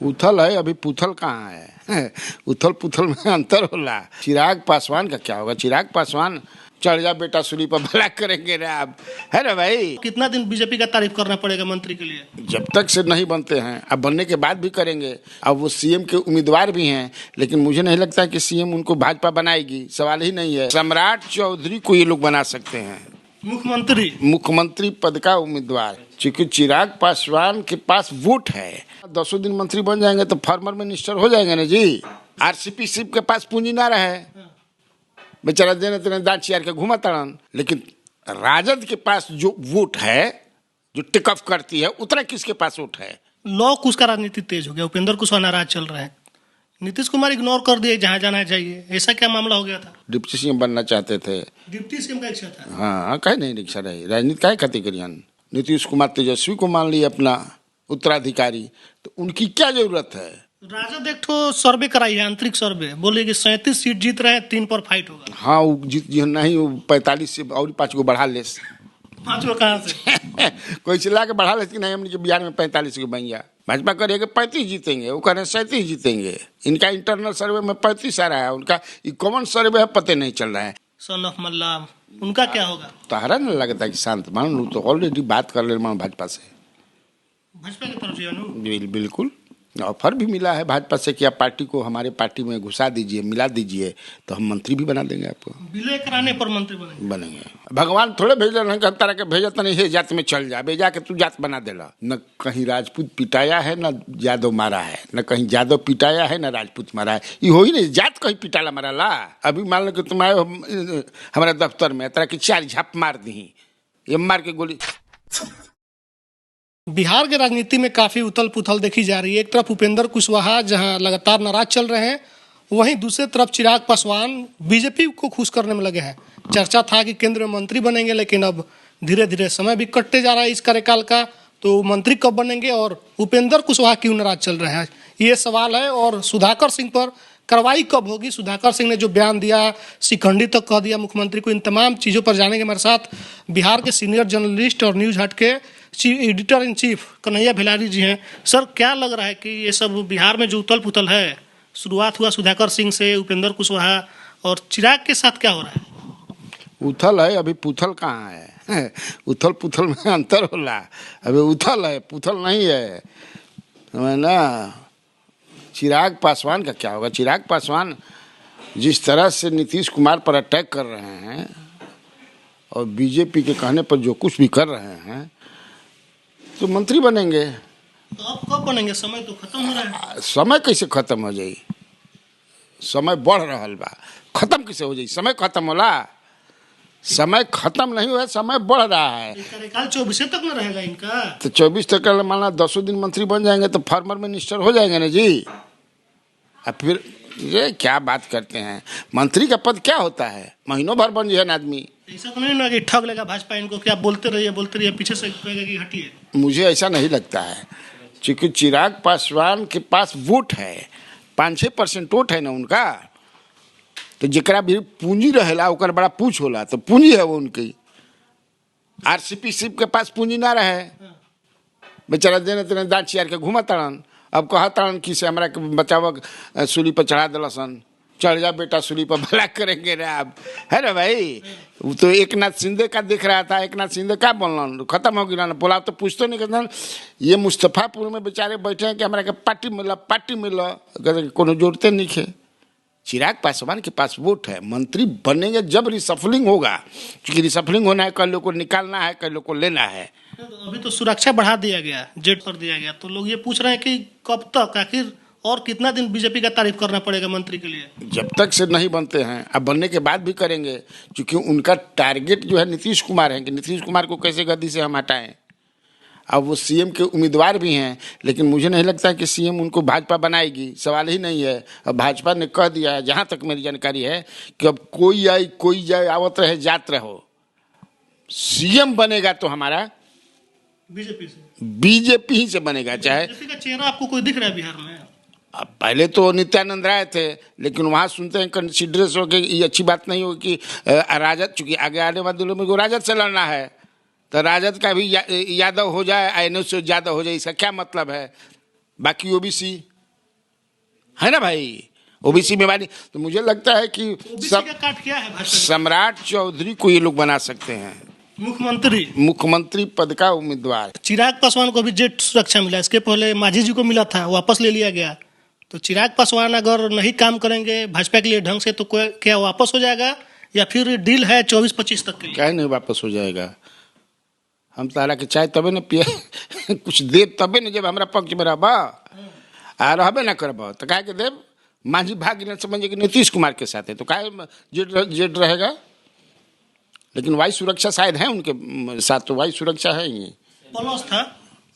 उथल है, अभी पुथल कहाँ है? उथल पुथल में अंतर होला। चिराग पासवान का क्या होगा? चिराग पासवान चढ़ जा बेटा सूली पर, भला करेंगे रे आप, है ना भाई? कितना दिन बीजेपी का तारीफ करना पड़ेगा मंत्री के लिए? जब तक से नहीं बनते हैं, अब बनने के बाद भी करेंगे। अब वो सीएम के उम्मीदवार भी हैं, लेकिन मुझे नहीं लगता कि सीएम उनको भाजपा बनाएगी, सवाल ही नहीं है। सम्राट चौधरी को ये लोग बना सकते हैं मुख्यमंत्री पद का उम्मीदवार, क्योंकि चिराग पासवान के पास वोट है। 10 दिन मंत्री बन जाएंगे तो फार्मर मिनिस्टर हो जाएंगे ना जी। आरसीपी सिर्फ के पास पूंजी ना रहे, बेचारा देने तेने दांत चियार के घुमा तड़न। लेकिन राजद के पास जो वोट है, जो टेक ऑफ करती है, उतना किसके पास वोट है? लॉ कुछ का राजनीति तेज हो गया, उपेंद्र कुशवाहा नाराज चल रहे हैं, नीतीश कुमार इग्नोर कर दिए जहां जाना चाहिए, ऐसा क्या मामला हो गया था? डिप्टी सीएम बनना चाहते थे। डिप्टी सीएम का इच्छा था। हाँ, कहे नहीं इच्छा रही, राजनीति काहे खातिर करियन? नीतीश कुमार तेजस्वी को मान लिया अपना उत्तराधिकारी, तो उनकी क्या जरूरत है? राजद एक ठो सर्वे कराई है, आंतरिक सर्वे, बोले कि 37 सीट जीत रहे हैं, 3 पर फाइट होगा। हाँ, वो जीत नहीं, वो 45 से और 5 को बढ़ा ले। 5 को कहाँ से? कोई चिल्ला के बढ़ा लेती नहीं, हमने बिहार में 45 को बन गया। भाजपा करेगा 35 जीतेंगे, वो कह रहे 37 जीतेंगे। इनका इंटरनल सर्वे में 35 आ रहा है, उनका कॉमन सर्वे है, पते नहीं चल रहा है। सन ऑफ मल्ला, उनका क्या होगा? तारा नहीं लगता कि शांत मान लू, तो ऑलरेडी बात कर ले भाजपा से, भाजपा की तरफ से बिल्कुल ऑफर भी मिला है भाजपा से कि आप पार्टी को हमारे पार्टी में घुसा दीजिए, मिला दीजिए, तो हम मंत्री भी बना देंगे आपको। विलय कराने पर मंत्री बनेंगे। भगवान थोड़े भेज रहे हैं, तरह के भेजा तो नहीं है जात में चल जा, भेजा के तू जात बना देला। न कहीं राजपूत पिटाया है, न यादव मारा है, न कहीं यादव पिटाया है, न राजपूत मारा है। ये हो ही नहीं, जात कहीं पिटाला मारा ला। अभी मान लो कि तुम आए हमारे दफ्तर में, तरह की 4 झाप मार दी, ये मार के गोली। बिहार के राजनीति में काफी उथल पुथल देखी जा रही है। एक तरफ उपेंद्र कुशवाहा जहां लगातार नाराज चल रहे हैं, वहीं दूसरी तरफ चिराग पासवान बीजेपी को खुश करने में लगे हैं। चर्चा था कि केंद्रीय मंत्री बनेंगे, लेकिन अब धीरे धीरे समय भी कटते जा रहा है इस कार्यकाल का, तो मंत्री कब बनेंगे और उपेंद्र कुशवाहा क्यों नाराज चल रहे हैं, ये सवाल है। और सुधाकर सिंह पर कार्रवाई कब होगी? सुधाकर सिंह ने जो बयान दिया, शिखंडी तक कह दिया मुख्यमंत्री को, इन तमाम चीज़ों पर जानेंगे हमारे साथ बिहार के सीनियर जर्नलिस्ट और न्यूज़ हट के एडिटर इन चीफ कन्हैया भिलारी जी हैं। सर, क्या लग रहा है कि ये सब बिहार में जो उथल पुथल है, शुरुआत हुआ सुधाकर सिंह से, उपेंद्र कुशवाहा और चिराग के साथ क्या हो रहा है? उथल है, अभी पुथल कहाँ है? उथल पुथल में अंतर होला। अभी उथल है, पुथल नहीं है ना। चिराग पासवान का क्या होगा? चिराग पासवान जिस तरह से नीतीश कुमार पर अटैक कर रहे हैं और बीजेपी के कहने पर जो कुछ भी कर रहे हैं, तो मंत्री बनेंगे। तो अब कब बनेंगे? समय तो खत्म हो रहा है। समय कैसे खत्म हो जाए? समय बढ़ रहा बा, खत्म कैसे हो जाए? समय खत्म होला? समय खत्म नहीं हुआ, समय बढ़ रहा है। कार्यकाल 24 तक में रहेगा इनका, तो 24 तक माना 10 दिन मंत्री बन जाएंगे तो फार्मर मिनिस्टर हो जाएंगे ना जी। अब फिर ये क्या बात करते हैं? मंत्री का पद क्या होता है? महीनों भर बन जाए आदमी। ऐसा तो नहीं ना कि ठग लेगा भाजपा इनको, क्या बोलते रहिए पीछे से कहेगा कि हटिए? मुझे ऐसा नहीं लगता है, क्योंकि चिराग पासवान के पास वोट है, 5-6% वोट है ना उनका। तो जरा भी पूंजी रहेला, ओकर बड़ा पूछ होला, तो पूंजी है वो उनकी। आरसीपी सिर्फ के पास पूंजी ना रहे, बेचारा देने तेने दांत चियार के घुमा तड़न। अब कहा तड़न कि से हमरा के बचाव सूली पर चढ़ा दिला सन, चढ़ जा बेटा सूली पर, भला करेंगे रे आप, है ना भाई? वो तो एक नाथ शिंदे का दिख रहा था, एक नाथ शिंदे का बोलना खत्म हो गया ना, बोला तो पूछते नहीं करता। ये मुस्तफापुर में बेचारे बैठे हैं कि हमारा के पार्टी मिला, कोनो जोड़ते नहीं खे। चिराग पासवान के पास वोट है, मंत्री बनेंगे जब रिसफलिंग होगा, क्योंकि रिसफलिंग होना है, कई लोग को निकालना है, कई लोग को लेना है। अभी तो सुरक्षा बढ़ा दिया गया, जेट कर दिया गया, तो लोग ये पूछ रहे हैं कि कब तक, आखिर और कितना दिन बीजेपी का तारीफ करना पड़ेगा मंत्री के लिए? जब तक से नहीं बनते हैं, अब बनने के बाद भी करेंगे, क्योंकि उनका टारगेट जो है नीतीश कुमार है कि नीतीश कुमार को कैसे गद्दी से हम हटाएं। अब वो सीएम के उम्मीदवार भी हैं, लेकिन मुझे नहीं लगता कि सीएम उनको भाजपा बनाएगी, सवाल ही नहीं है। अब भाजपा ने कह दिया है, जहाँ तक मेरी जानकारी है, कि अब कोई आए कोई जाए, आवत रहे जात रहो, सीएम बनेगा तो हमारा बीजेपी ही से बनेगा। चाहे बीजेपी का चेहरा आपको कोई दिख रहा है बिहार में? अब पहले तो नित्यानंद राय थे, लेकिन वहाँ सुनते हैं कंसिडरेस हो कि ये अच्छी बात नहीं होगी कि राजद, चूंकि आगे आने वाले दिनों में को राजद से लड़ना है, तो राजद का भी यादव हो जाए, एनओ से यादव हो जाए, इसका क्या मतलब है? बाकी ओबीसी है ना भाई, ओबीसी में वाली। तो मुझे लगता है कि ओबीसी का काट क्या है भाजपा सम्राट चौधरी को ये लोग बना सकते हैं मुख्यमंत्री पद का उम्मीदवार। चिराग पासवान को भी जेट सुरक्षा मिला, इसके पहले मांझी जी को मिला था, वापस ले लिया गया। तो चिराग पासवान अगर नहीं काम करेंगे भाजपा के लिए ढंग से तो क्या वापस हो जाएगा, या फिर डील है 24-25 तक के लिए? क्या नहीं वापस हो जाएगा? हम तारा के चाय तबे न पिए कुछ दे तबे न, जब हमारा पक्ष में रहबा आ रहबे न करबा तो काहे के देव। मांझी भाग न समझे कि नीतीश कुमार के साथ है तो काहे जेट रहेगा। लेकिन वायु सुरक्षा शायद है उनके साथ, तो वायु सुरक्षा है ही। पॉलोस था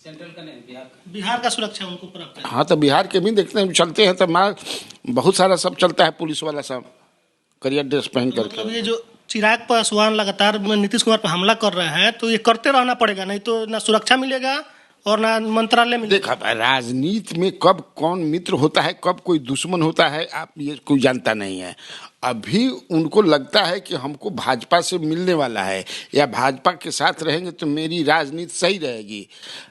सेंट्रल का नहीं, बिहार का सुरक्षा उनको प्राप्त है। हाँ तो बिहार के भी देखते हैं चलते हैं, तो मार बहुत सारा सब चलता है, पुलिस वाला सब करियर ड्रेस पहन करके। मतलब ये जो चिराग पासवान लगातार नीतीश कुमार पर हमला कर रहे हैं, तो ये करते रहना पड़ेगा, नहीं तो ना सुरक्षा मिलेगा और ना मंत्रालय मिलेगा। देखा राजनीति में कब कौन मित्र होता है, कब कोई दुश्मन होता है, आप ये कोई जानता नहीं है। अभी उनको लगता है कि हमको भाजपा से मिलने वाला है या भाजपा के साथ रहेंगे तो मेरी राजनीति सही रहेगी।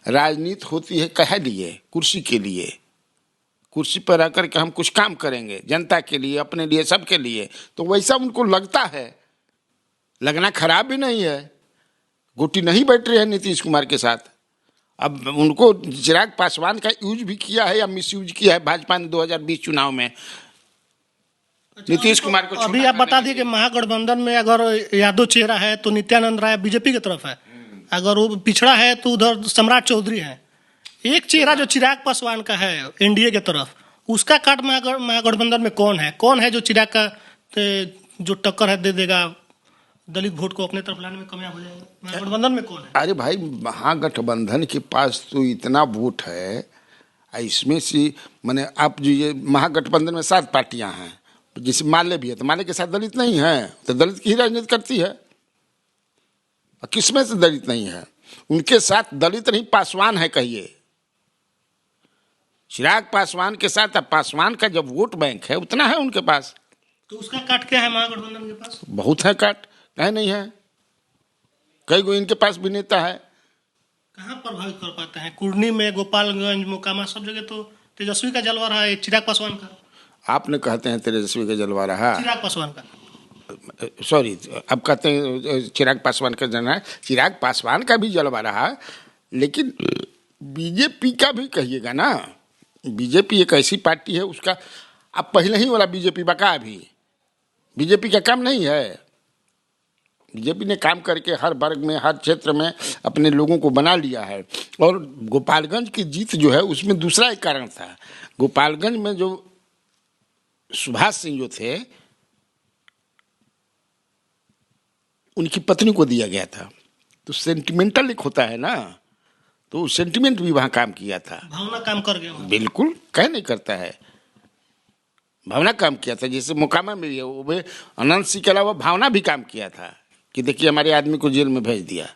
राजनीति होती है कह लिए, कुर्सी के लिए, कुर्सी पर आकर के हम कुछ काम करेंगे जनता के लिए, अपने लिए, सबके लिए। तो वैसा उनको लगता है, लगना खराब भी नहीं है। गोटी नहीं बैठ रही है नीतीश कुमार के साथ। अब उनको चिराग पासवान का यूज भी किया है या मिस यूज किया है भाजपा ने 2020 चुनाव में नीतीश कुमार को। अभी आप बता दिए कि महागठबंधन में अगर यादव चेहरा है तो नित्यानंद राय बीजेपी की तरफ है, अगर वो पिछड़ा है तो उधर सम्राट चौधरी है। एक चेहरा जो चिराग पासवान का है एनडीए की तरफ, उसका काट महागठबंधन में कौन है जो चिराग का जो टक्कर है दे देगा, दलित वोट को अपने तरफ लाने में कामयाब हो जाएगा? महागठबंधन में कौन है? अरे भाई महागठबंधन के पास तो इतना वोट है, इसमें से मैंने आप जो ये महागठबंधन में 7 पार्टियां हैं, जैसे माले भी है तो माले के साथ दलित नहीं है, तो दलित की ही राजनीति करती है। किसमें से दलित नहीं है? उनके साथ दलित नहीं पासवान है कहिए। चिराग पासवान के साथ, अब पासवान का जब वोट बैंक है उतना है उनके पास। तो उसका काट क्या है महागठबंधन के पास? बहुत है काट, कहीं नहीं है। कई गो इनके पास भी नेता है। कहाँ प्रभावित कर पाते हैं? कुर्नी में, गोपालगंज, मोकामा, सब जगह तो तेजस्वी का जलवा रहा है, चिराग पासवान का। आपने कहते हैं तेजस्वी का जलवा रहा, चिराग पासवान का, सॉरी अब कहते हैं चिराग पासवान का जलवा है। चिराग पासवान का भी जलवा रहा, लेकिन बीजेपी का भी कहिएगा ना। बीजेपी एक ऐसी पार्टी है, उसका अब पहले ही वाला बीजेपी बका, अभी बीजेपी का काम नहीं है। बीजेपी ने काम करके हर वर्ग में, हर क्षेत्र में अपने लोगों को बना लिया है। और गोपालगंज की जीत जो है उसमें दूसरा एक कारण था। गोपालगंज में जो सुभाष सिंह जो थे, उनकी पत्नी को दिया गया था, तो सेंटिमेंटल एक होता है ना, तो सेंटिमेंट भी वहां काम किया था। भावना काम कर गया। बिल्कुल, कह नहीं करता है, भावना काम किया था। जैसे मोकामा में वो अनंत सिंह के अलावा भावना भी काम किया था कि देखिए हमारे आदमी को जेल में भेज दिया,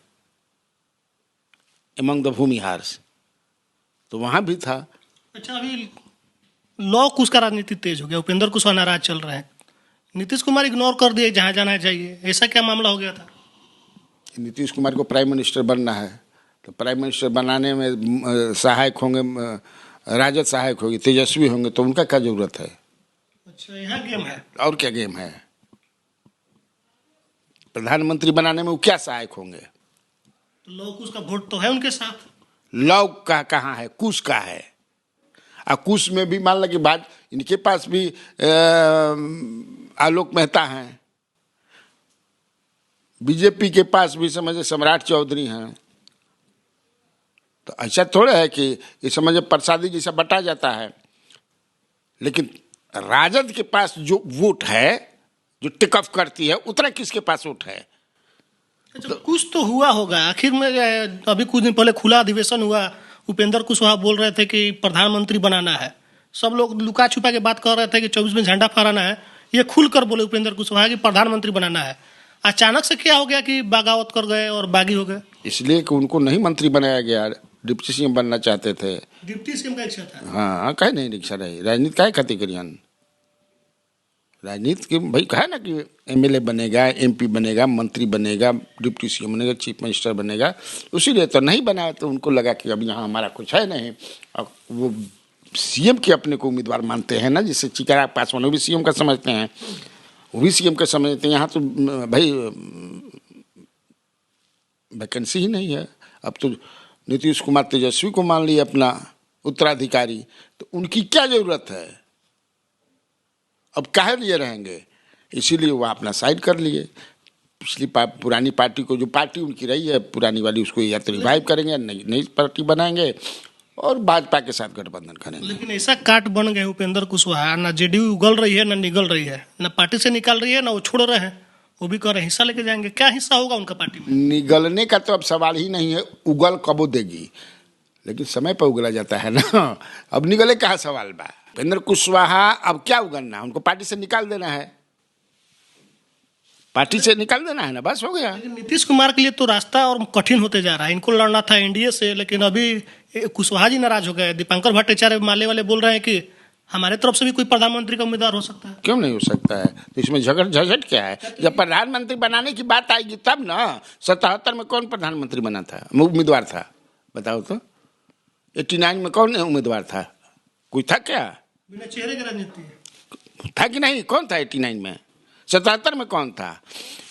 एमंग द भूमिहार्स, तो वहां भी था। अच्छा, अभी लॉ कुछ का राजनीति तेज हो गया, उपेंद्र कुशवाहा नाराज चल रहे हैं, नीतीश कुमार इग्नोर कर दिए जहां जाना चाहिए, ऐसा क्या मामला हो गया था? नीतीश कुमार को प्राइम मिनिस्टर बनना है, तो प्राइम मिनिस्टर बनाने में सहायक होंगे, राजद सहायक होगी, तेजस्वी होंगे, तो उनका क्या जरूरत है? अच्छा, यहाँ गेम है। और क्या गेम है? प्रधानमंत्री बनाने में वो क्या सहायक होंगे? तो लॉ कुश का वोट तो है उनके साथ। लॉ का कहाँ है? कुश का है। और कुश में भी मान लगे बात, इनके पास भी आलोक मेहता हैं, बीजेपी के पास भी समझे सम्राट चौधरी हैं। तो ऐसा थोड़ा है कि ये समझे प्रसादी जैसा बटा जाता है। लेकिन राजद के पास जो वोट है, जो टेकअप करती है, उतना किसके पास वोट है? अच्छा, तो कुछ तो हुआ होगा आखिर में। अभी कुछ दिन पहले खुला अधिवेशन हुआ, उपेंद्र कुशवाहा बोल रहे थे कि प्रधानमंत्री बनाना है, सब लोग लुका छुपा के बात कर रहे थे कि 24 में झंडा फहराना है, ये खुलकर बोले उपेंद्र कुशवाहा कि प्रधानमंत्री बनाना है। अचानक से क्या हो गया कि बगावत कर गए और बागी हो गए? इसलिए कि उनको नहीं मंत्री बनाया गया, डिप्टी सीएम बनना चाहते थे। डिप्टी सीएम का इच्छा था। हाँ, कहे नहीं इच्छा रही, राजनीति काहे खातिर करियन? राजनीति के भाई कहा ना कि एमएलए बनेगा, एमपी बनेगा, मंत्री बनेगा, डिप्टी सीएम बनेगा, चीफ मिनिस्टर बनेगा, उसीलिए तो नहीं बनाया। तो उनको लगा कि अब यहाँ हमारा कुछ है नहीं, और वो सीएम के अपने को उम्मीदवार मानते हैं ना, जैसे चिराग पासवान वो भी सीएम का समझते हैं, वो भी सीएम का समझते हैं। यहाँ तो भाई वैकेंसी ही नहीं है। अब तो नीतीश कुमार तेजस्वी को मान लिए अपना उत्तराधिकारी, तो उनकी क्या जरूरत है, अब काहे लिए रहेंगे, इसीलिए वो अपना साइड कर लिए। पिछली पुरानी पार्टी को, जो पार्टी उनकी रही है पुरानी वाली, उसको या तो रिवाइव करेंगे, नई पार्टी बनाएंगे और भाजपा के साथ गठबंधन करेंगे। लेकिन ऐसा काट बन गए उपेंद्र कुशवाहा, ना जेडीयू उगल रही है ना निगल रही है, ना पार्टी से निकाल रही है ना वो छोड़ रहे हैं, वो भी कह रहे हैं हिस्सा लेके जाएंगे। क्या हिस्सा होगा उनका पार्टी में? निगलने का तो अब सवाल ही नहीं है, उगल कबो देगी, लेकिन समय पर उगला जाता है ना। अब निगले कहाँ सवाल बा। उपेंद्र कुशवाहा अब क्या उगलना, उनको पार्टी से निकाल देना है, पार्टी से निकाल देना है ना, बस हो गया। लेकिन नीतीश कुमार के लिए तो रास्ता और कठिन होते जा रहा है। इनको लड़ना था एनडीए से, लेकिन अभी कुशवाहा जी नाराज हो गए। दीपांकर भट्टाचार्य माले वाले बोल रहे हैं कि हमारे तरफ से भी कोई प्रधानमंत्री का उम्मीदवार हो सकता है। क्यों नहीं हो सकता है, तो इसमें झगड़ क्या है? जब प्रधानमंत्री बनाने की बात आएगी तब ना। 77 में कौन प्रधानमंत्री बना था, उम्मीदवार था, बताओ तो। 89 में कौन उम्मीदवार था, कोई था क्या? बिना चेहरे की राजनीति था कि नहीं, कौन था 89 में? 77 में कौन था?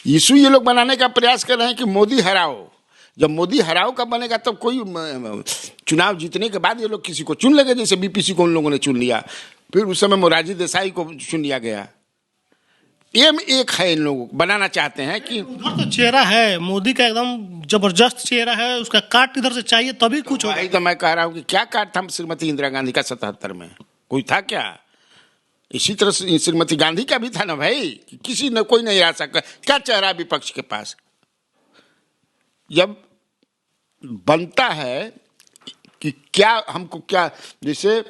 इशू ये लोग बनाने का प्रयास कर रहे हैं कि मोदी हराओ। जब मोदी हराओ का बनेगा तब कोई चुनाव जीतने के बाद ये लोग किसी को चुन लेंगे, जैसे बीपीसी को उन लोगों ने चुन लिया, फिर उस समय मोरारजी देसाई को चुन लिया गया। एम एक है, इन लोगों को बनाना चाहते हैं कि उधर तो चेहरा है मोदी का, एकदम जबरदस्त चेहरा है, उसका काट इधर से चाहिए तभी कुछ होगा। तो मैं कह रहा हूँ कि क्या काट था श्रीमती इंदिरा गांधी का 77 में, कोई था क्या? इसी तरह से श्रीमती गांधी का भी था ना भाई, कि किसी ने कोई नहीं आ सकता। क्या चेहरा विपक्ष के पास? जब बनता है कि क्या हमको क्या, जैसे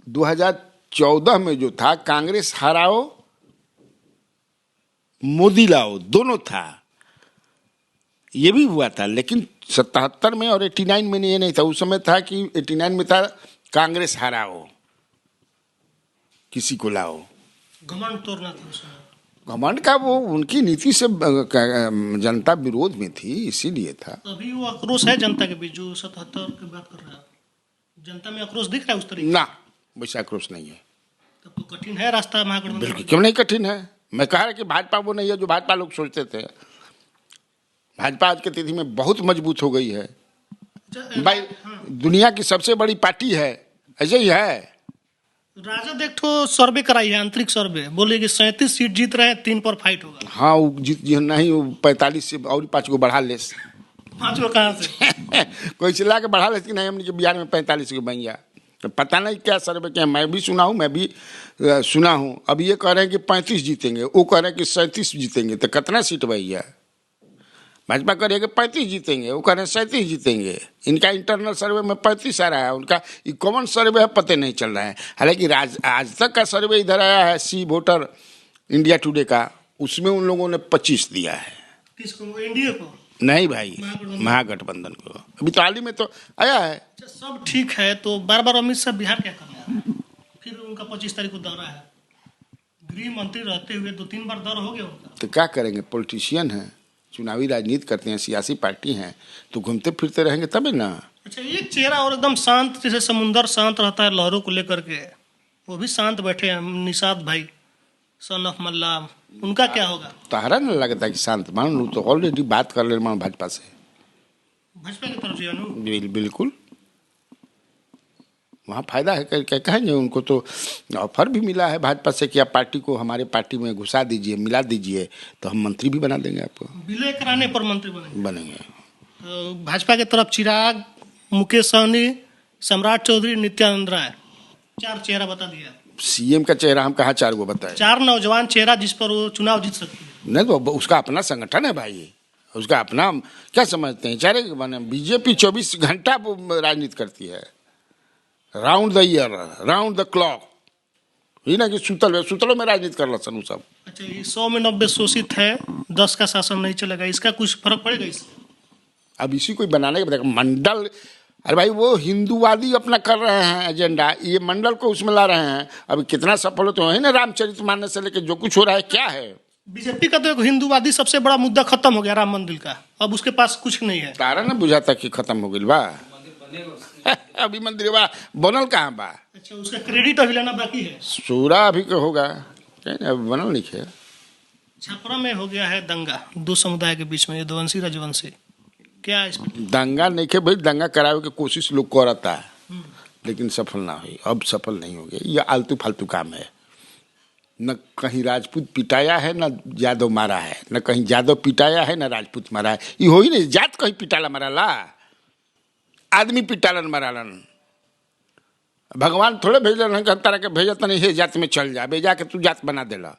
2014 में जो था, कांग्रेस हराओ मोदी लाओ, दोनों था, ये भी हुआ था। लेकिन 77 में और 89 में ये नहीं था। उस समय था कि 89 में था कांग्रेस हराओ, किसी को लाओ। घमंड तोड़ना था उसमें। घमंड का वो उनकी नीति से जनता विरोध में थी, इसीलिए था। अभी वो आक्रोश है जनता के बीच, जो 77 की बात कर रहा है, जनता में आक्रोश दिख रहा है उस तरीके ना, वैसा आक्रोश नहीं है। तब तो कठिन है रास्ता महागठबंधन। बिल्कुल क्यों नहीं कठिन है। मैं कह रहा कि भाजपा वो नहीं है जो भाजपा लोग सोचते थे। भाजपा आज की तिथि में बहुत मजबूत हो गई है भाई, दुनिया की सबसे बड़ी पार्टी है, ऐसे ही है। राजद एक ठो सर्वे कराई है, आंतरिक सर्वे, बोले कि 37 सीट जीत रहे हैं, 3 पर फाइट होगा। हाँ, वो जीत नहीं, वो 45 से और 5 को बढ़ा ले। 5 को कहाँ से? कोई चिल्ला के बढ़ा ले कि नहीं, हमने बिहार में 45 को बन गया। तो पता नहीं क्या सर्वे क्या, मैं भी सुना हूँ, मैं भी सुना हूँ। अब ये कह रहे हैं कि 35 जीतेंगे, वो कह रहे हैं कि 37 जीतेंगे, तो कितना सीट भैया? भाजपा कह रही है कि 35 जीतेंगे, वो कह रहे हैं 37 जीतेंगे। इनका इंटरनल सर्वे में 35 आ रहा है, उनका ये कॉमन सर्वे है, पता नहीं चल रहा है। हालांकि आज तक का सर्वे इधर आया है, सी वोटर इंडिया टुडे का, उसमें उन लोगों ने 25 दिया है। किसको? एनडीए को? नहीं भाई, महागठबंधन को। अभी तो हाल ही में तो आया है। सब ठीक है, तो बार बार अमित शाह बिहार क्या कर रहे हैं? फिर उनका 25 तारीख को दौरा है, गृह मंत्री रहते हुए 2-3 बार दौरा हो गया उनका। तो क्या करेंगे, पॉलिटिशियन हैं, चुनावी राजनीति करते हैं, सियासी पार्टी हैं, तो घूमते फिरते रहेंगे तभी ना। अच्छा, एक चेहरा और एकदम शांत, जैसे समुंदर शांत रहता है लहरों को लेकर के, वो भी शांत बैठे हैं, निषाद भाई, सन ऑफ मल्ला, उनका क्या होगा? तारा न लगता है कि शांत, मान लू तो ऑलरेडी बात कर ले भाजपा से, भाजपा की तरफ से। बिल्कुल वहाँ फायदा है। क्या कहेंगे, उनको तो ऑफर भी मिला है भाजपा से कि आप पार्टी को हमारे पार्टी में घुसा दीजिए, मिला दीजिए, तो हम मंत्री भी बना देंगे आपको। विलय कराने पर मंत्री बनेंगे। तो भाजपा की तरफ चिराग, मुकेश सहनी, सम्राट चौधरी, नित्यानंद राय, 4 चेहरा बता दिया। सीएम का चेहरा हम कहाँ 4 को बताए? 4 नौजवान चेहरा जिस पर वो चुनाव जीत सकते हैं। नहीं तो उसका अपना संगठन है भाई, उसका अपना, क्या समझते हैं चेहरे के बने? बीजेपी 24 घंटा राजनीति करती है, round the year, round the clock, ये ना कि सुतलों में राजनीति कर रहा सन सब। अच्छा, ये 100 में 90 शोषित है, 10 का शासन नहीं चलेगा, इसका कुछ फर्क पड़ेगा इससे? अब इसी को बनाने के मंडल, अरे भाई वो हिंदूवादी अपना कर रहे हैं एजेंडा, ये मंडल को उसमें ला रहे हैं। अब कितना सफल हो तो है ना, रामचरितमानस से लेकर जो कुछ हो रहा है क्या है। बीजेपी का तो एक हिंदूवादी सबसे बड़ा मुद्दा खत्म हो गया, राम मंदिर का, अब उसके पास कुछ नहीं है। तारा ने बुझा था कि खत्म हो गई बा। अभी मंदिरवा बनल कहाँ बा? अच्छा, उसका क्रेडिट अभी लेना बाकी है। सूरा अभी के होगा, अब बनल नहीं है। छपरा में हो गया है दंगा दो समुदाय के बीच में, यदुवंशी राजवंशी, क्या इस दंगा नहीं के भाई, दंगा करावे की कोशिश लोग करता है लेकिन सफल ना हुई, अब सफल नहीं हो गया। ये आलतू फालतू काम है। न कहीं राजपूत पिटाया है न यादव मारा है, न कहीं यादव पिटाया है न राजपूत मारा है। ये हो ही नहीं, जात कहीं पिटाला मराला, आदमी पिटालन मरालन। भगवान थोड़े भेजलन हैं तरह के भेजत नहीं है जात में चल जा, भेजा के तू जात बना देला।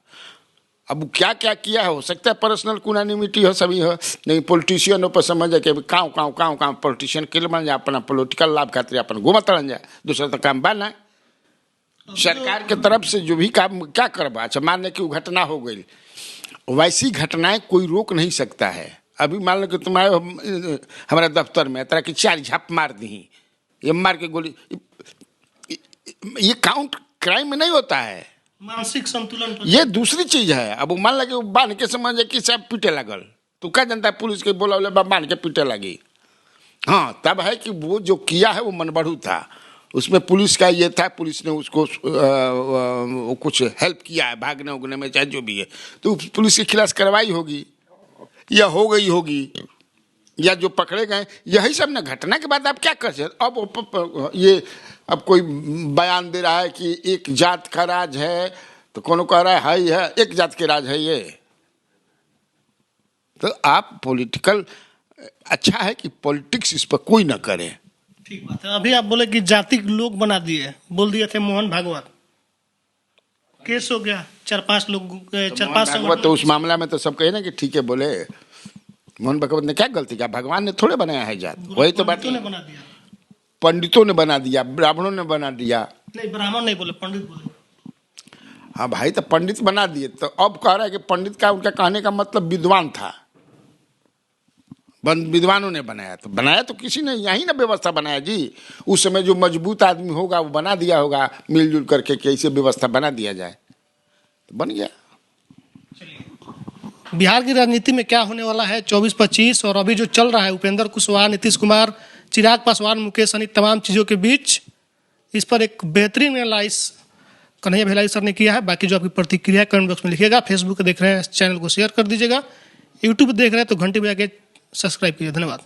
अब क्या क्या किया है, हो सकता है पर्सनल कुनानिमिटी हो, सभी हो, नहीं पॉलिटिशियन पर समझ के काँव पॉलिटिशियन के बन जाए, अपना पॉलिटिकल लाभ खातिर अपन घूमत रह जाए, दूसरा तो काम बा ना। सरकार के तरफ से जो भी काम क्या करवा, अच्छा मान लें कि वो घटना हो गई, वैसी घटनाएं कोई रोक नहीं सकता है। अभी मान लो कि तुम आए हमारे दफ्तर में, तरह की 4 झाप मार दी, ये मार के गोली, ये काउंट क्राइम में नहीं होता है, मानसिक संतुलन पर ये दूसरी चीज है। अब मान लगे वो बांध के समझ कि सब पीटे लगल, तो क्या जनता है पुलिस के बोला बांध के पीटे लगी। हाँ, तब है कि वो जो किया है वो मनबढ़ू था, उसमें पुलिस का ये था, पुलिस ने उसको कुछ हेल्प किया है भागने उगने में, चाहे जो भी है, तो पुलिस के खिलाफ कार्रवाई होगी या हो गई होगी, या जो पकड़े गए। यही सब ना घटना के बाद आप क्या कर सकते। अब ये अब कोई बयान दे रहा है कि एक जात का राज है, तो कौन कह रहा है एक जात के राज है ये। तो आप पॉलिटिकल, अच्छा है कि पॉलिटिक्स इस पर कोई ना करे। ठीक बात है। अभी आप बोले कि जाति लोग बना दिए, बोल दिए थे मोहन भागवत, केस हो गया 4-5 लोग, 4-5 भागवत तो उस मामला में तो सब कहे ना कि ठीक है, बोले मोहन भागवत ने क्या गलती किया, भगवान ने थोड़े बनाया है जात, वही तो बात ने बना दिया, पंडितों ने बना दिया, ब्राह्मणों ने बना दिया। नहीं, ब्राह्मण नहीं बोले, पंडित बोले। हाँ भाई, तो पंडित बना दिए, तो अब कह रहा है कि पंडित का, उनका कहने का मतलब विद्वान था, विद्वानों ने बनाया, तो बनाया तो किसी ने यही ना व्यवस्था बनाया जी। उस समय जो मजबूत आदमी होगा वो बना दिया होगा मिलजुल करके, कैसे व्यवस्था बना दिया जाए, तो बन गया। बिहार की राजनीति में क्या होने वाला है 24-25, और अभी जो चल रहा है उपेंद्र कुशवाहा, नीतीश कुमार, चिराग पासवान, मुकेश सहनी, तमाम चीज़ों के बीच, इस पर एक बेहतरीन एनालाइज कन्हैया भिलाई सर ने किया है। बाकी जो आपकी प्रतिक्रिया कमेंट बॉक्स में लिखिएगा। फेसबुक देख रहे हैं चैनल को शेयर कर दीजिएगा, यूट्यूब देख रहे हैं तो घंटी बजा के सब्सक्राइब कीजिए। धन्यवाद।